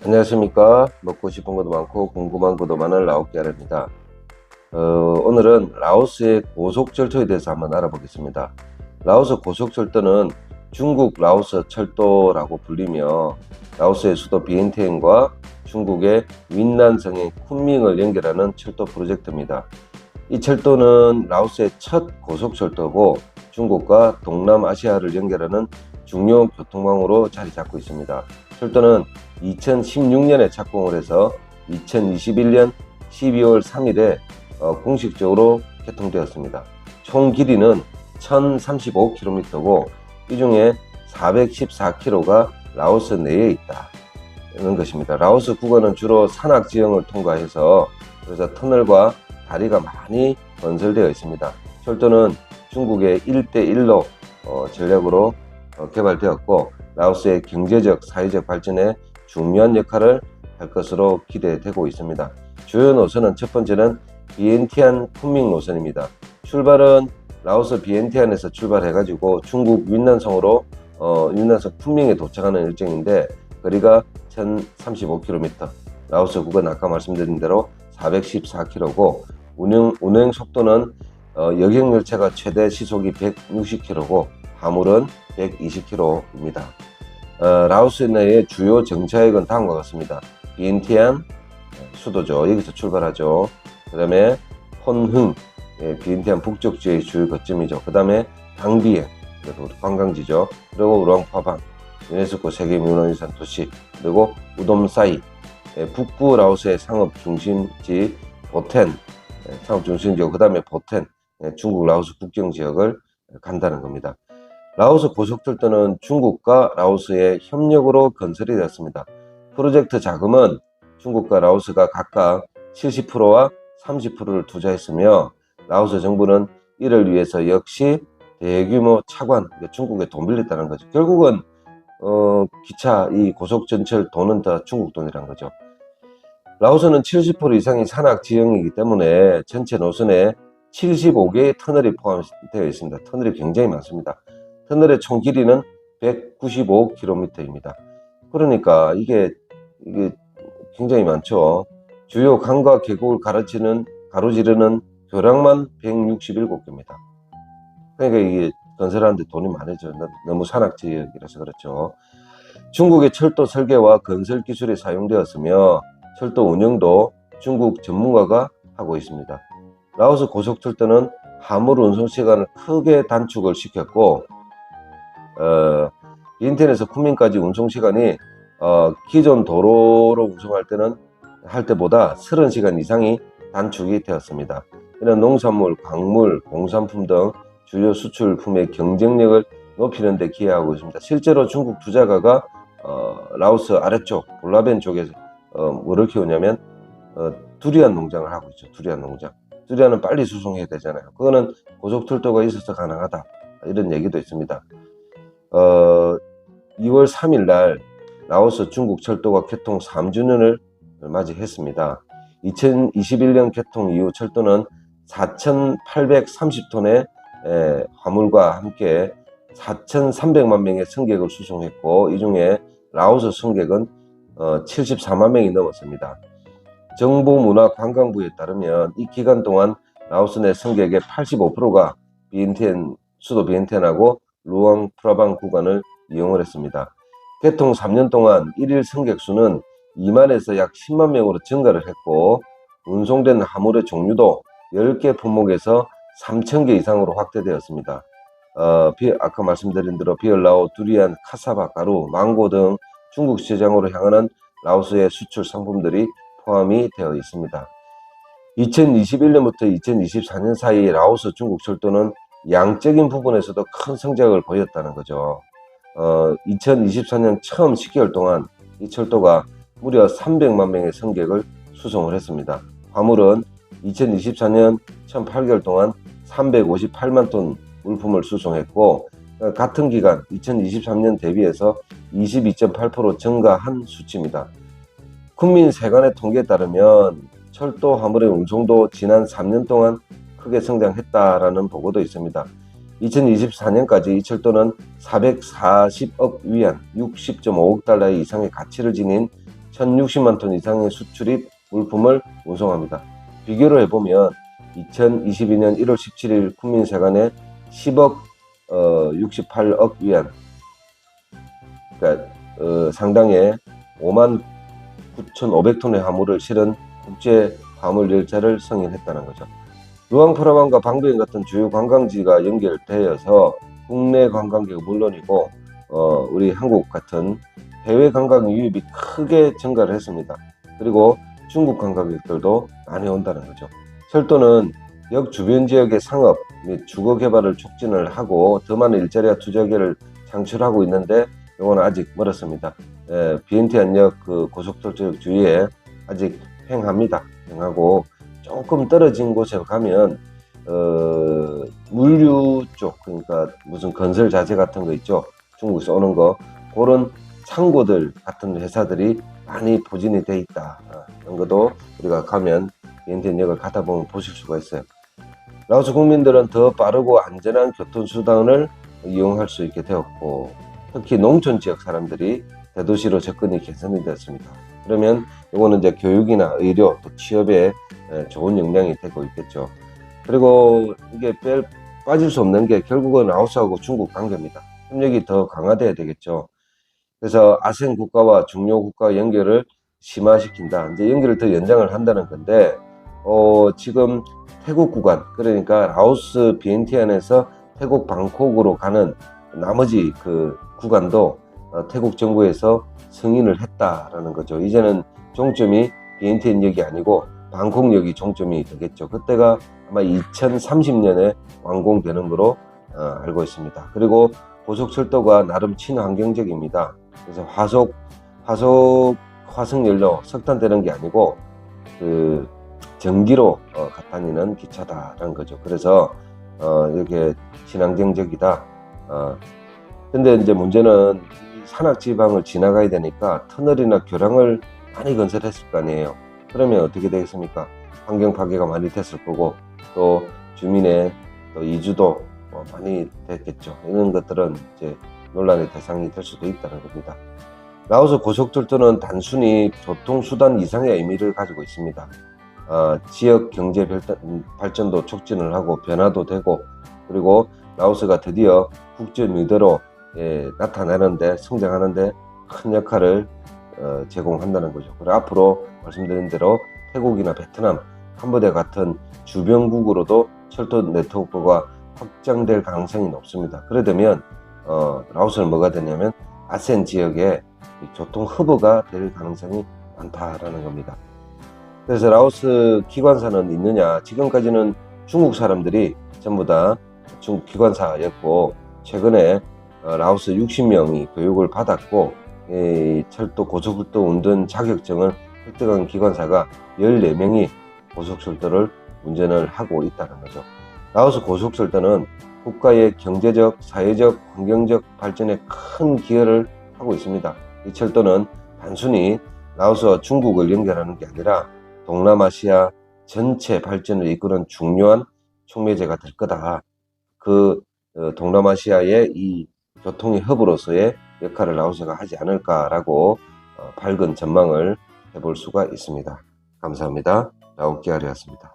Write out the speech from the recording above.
안녕하십니까. 먹고 싶은 것도 많고 궁금한 것도 많은 라오끼아입니다. 오늘은 라오스의 고속철도에 대해서 한번 알아보겠습니다. 라오스 고속철도는 중국 라오스 철도라고 불리며 라오스의 수도 비엔티엔과 중국의 윈난성의 쿤밍을 연결하는 철도 프로젝트입니다. 이 철도는 라오스의 첫 고속철도고 중국과 동남아시아를 연결하는 중요 교통망으로 자리 잡고 있습니다. 철도는 2016년에 착공을 해서 2021년 12월 3일에 공식적으로 개통되었습니다. 총 길이는 1035km고 이 중에 414km가 라오스 내에 있다는 것입니다. 라오스 국어는 주로 산악 지형을 통과해서 그래서 터널과 다리가 많이 건설되어 있습니다. 철도는 중국의 1대1로 전략으로 개발되었고 라오스의 경제적, 사회적 발전에 중요한 역할을 할 것으로 기대되고 있습니다. 주요 노선은 첫 번째는 비엔티안 쿤밍 노선입니다. 출발은 라오스 비엔티안에서 출발해가지고 중국 윈난성으로 윈난성 쿤밍에 도착하는 일정인데 거리가 1035km, 라오스 국은 아까 말씀드린 대로 414km고 운행 속도는 여객열차가 최대 시속이 160km고 화물은 120km입니다. 라오스 내의 주요 정차역은 다음과 같습니다. 비엔티안 수도죠. 여기서 출발하죠. 그 다음에 혼흥, 비엔티안 북쪽 지역의 주요 거점이죠. 그 다음에 당비에, 관광지죠. 그리고 우랑파방, 유네스코 세계문화유산 도시, 그리고 우돔사이, 북부 라오스의 상업 중심지 보텐, 상업 중심지고 그 다음에 보텐, 중국 라오스 국경 지역을 간다는 겁니다. 라오스 고속철도는 중국과 라오스의 협력으로 건설이 되었습니다. 프로젝트 자금은 중국과 라오스가 각각 70%와 30%를 투자했으며 라오스 정부는 이를 위해서 역시 대규모 차관, 중국에 돈 빌렸다는 거죠. 결국은 기차 이 고속전철 돈은 다 중국 돈이란 거죠. 라오스는 70% 이상이 산악 지형이기 때문에 전체 노선에 75개의 터널이 포함되어 있습니다. 터널이 굉장히 많습니다. 터널의 총 길이는 195km입니다. 그러니까 이게 굉장히 많죠. 주요 강과 계곡을 가로지르는 교량만 167개입니다. 그러니까 이게 건설하는데 돈이 많아져. 너무 산악 지역이라서 그렇죠. 중국의 철도 설계와 건설 기술이 사용되었으며 철도 운영도 중국 전문가가 하고 있습니다. 라오스 고속철도는 화물 운송 시간을 크게 단축을 시켰고 비엔티안에서 쿤밍까지 운송 시간이 기존 도로로 운송할 때보다 30시간 이상이 단축이 되었습니다. 이런 농산물, 광물, 공산품 등 주요 수출품의 경쟁력을 높이는 데 기여하고 있습니다. 실제로 중국 투자가가 라오스 아래쪽 볼라벤 쪽에서 뭐를 키우냐면 두리안 농장을 하고 있죠. 두리안 농장. 두리안은 빨리 수송해야 되잖아요. 그거는 고속철도가 있어서 가능하다. 이런 얘기도 있습니다. 2월 3일 날 라오스 중국 철도가 개통 3주년을 맞이했습니다. 2021년 개통 이후 철도는 4,830톤의 화물과 함께 4,300만 명의 승객을 수송했고 이 중에 라오스 승객은 74만 명이 넘었습니다. 정보문화관광부에 따르면 이 기간 동안 라오스 내 승객의 85%가 수도 비엔티안하고 루앙 프라방 구간을 이용을 했습니다. 개통 3년 동안 1일 승객 수는 2만에서 약 10만 명으로 증가를 했고 운송된 화물의 종류도 10개 품목에서 3,000개 이상으로 확대되었습니다. 아까 말씀드린 대로 비얼라오, 두리안, 카사바, 가루, 망고 등 중국 시장으로 향하는 라오스의 수출 상품들이 포함이 되어 있습니다. 2021년부터 2024년 사이 라오스 중국 철도는 양적인 부분에서도 큰 성장을 보였다는 거죠. 2024년 처음 10개월 동안 이 철도가 무려 300만 명의 승객을 수송을 했습니다. 화물은 2024년 처음 8개월 동안 358만 톤 물품을 수송했고 같은 기간 2023년 대비해서 22.8% 증가한 수치입니다. 쿤민 세관의 통계에 따르면 철도 화물의 운송도 지난 3년 동안 크게 성장했다라는 보고도 있습니다. 2024년까지 이 철도는 440억 위안, 60.5억 달러 이상의 가치를 지닌 1060만 톤 이상의 수출입 물품을 운송합니다. 비교를 해보면 2022년 1월 17일 국민세관에 10억 68억 위안, 그러니까 상당의 59,500톤의 화물을 실은 국제 화물 열차를 승인했다는 거죠. 루앙프라방과 방배동 같은 주요 관광지가 연결되어서 국내 관광객은 물론이고 우리 한국 같은 해외 관광 유입이 크게 증가를 했습니다. 그리고 중국 관광객들도 많이 온다는 거죠. 철도는 역 주변 지역의 상업 및 주거 개발을 촉진을 하고 더 많은 일자리와 투자 기회를 창출하고 있는데 이거는 아직 멀었습니다. 비엔티안역 그 고속철도 주위에 아직 횡합니다. 횡하고 조금 떨어진 곳에 가면 물류 쪽, 그러니까 무슨 건설 자재 같은 거 있죠, 중국에서 오는 거, 그런 창고들 같은 회사들이 많이 포진이 돼 있다. 이런 것도 우리가 가면 비엔티안역을 가다 보면 보실 수가 있어요. 라오스 국민들은 더 빠르고 안전한 교통수단을 이용할 수 있게 되었고, 특히 농촌 지역 사람들이 대도시로 접근이 개선이 되었습니다. 그러면 이거는 이제 교육이나 의료, 또 취업에 좋은 영향이 되고 있겠죠. 그리고 이게 빠질 수 없는 게 결국은 라오스하고 중국 관계입니다. 협력이 더 강화돼야 되겠죠. 그래서 아세안 국가와 중요 국가 연결을 심화시킨다. 이제 연결을 더 연장을 한다는 건데, 지금 태국 구간, 그러니까 라오스 비엔티안에서 태국 방콕으로 가는 나머지 그 구간도 태국 정부에서 승인을 했다라는 거죠. 이제는 종점이 비엔티안역이 아니고 방콕역이 종점이 되겠죠. 그때가 아마 2030년에 완공되는 거로 알고 있습니다. 그리고 고속철도가 나름 친환경적입니다. 그래서 화석연료, 석탄 되는 게 아니고 그 전기로 다니는 기차다라는 거죠. 그래서 이렇게 친환경적이다. 근데 이제 문제는 산악지방을 지나가야 되니까 터널이나 교량을 많이 건설했을 거 아니에요. 그러면 어떻게 되겠습니까? 환경 파괴가 많이 됐을 거고, 또 주민의 또 이주도 많이 됐겠죠. 이런 것들은 이제 논란의 대상이 될 수도 있다는 겁니다. 라오스 고속철도는 단순히 교통수단 이상의 의미를 가지고 있습니다. 지역 경제 발전도 촉진을 하고 변화도 되고, 그리고 라오스가 드디어 국제 리더로 나타나는데, 성장하는데 큰 역할을 제공한다는 거죠. 그리고 앞으로 말씀드린 대로 태국이나 베트남, 캄보디아 같은 주변국으로도 철도 네트워크가 확장될 가능성이 높습니다. 그래 되면 라오스는 뭐가 되냐면 아세안 지역의 교통 허브가 될 가능성이 많다라는 겁니다. 그래서 라오스 기관사는 있느냐? 지금까지는 중국 사람들이 전부 다 중국 기관사였고, 최근에 라오스 60명이 교육을 받았고, 철도 고속철도 운전 자격증을 획득한 기관사가 14명이 고속철도를 운전을 하고 있다는 거죠. 라오스 고속철도는 국가의 경제적, 사회적, 환경적 발전에 큰 기여를 하고 있습니다. 이 철도는 단순히 라오스와 중국을 연결하는 게 아니라 동남아시아 전체 발전을 이끄는 중요한 촉매제가 될 거다. 그 동남아시아의 이 교통의 허브로서의 역할을 라오스가 하지 않을까라고 밝은 전망을 해볼 수가 있습니다. 감사합니다. 라오키아리였습니다.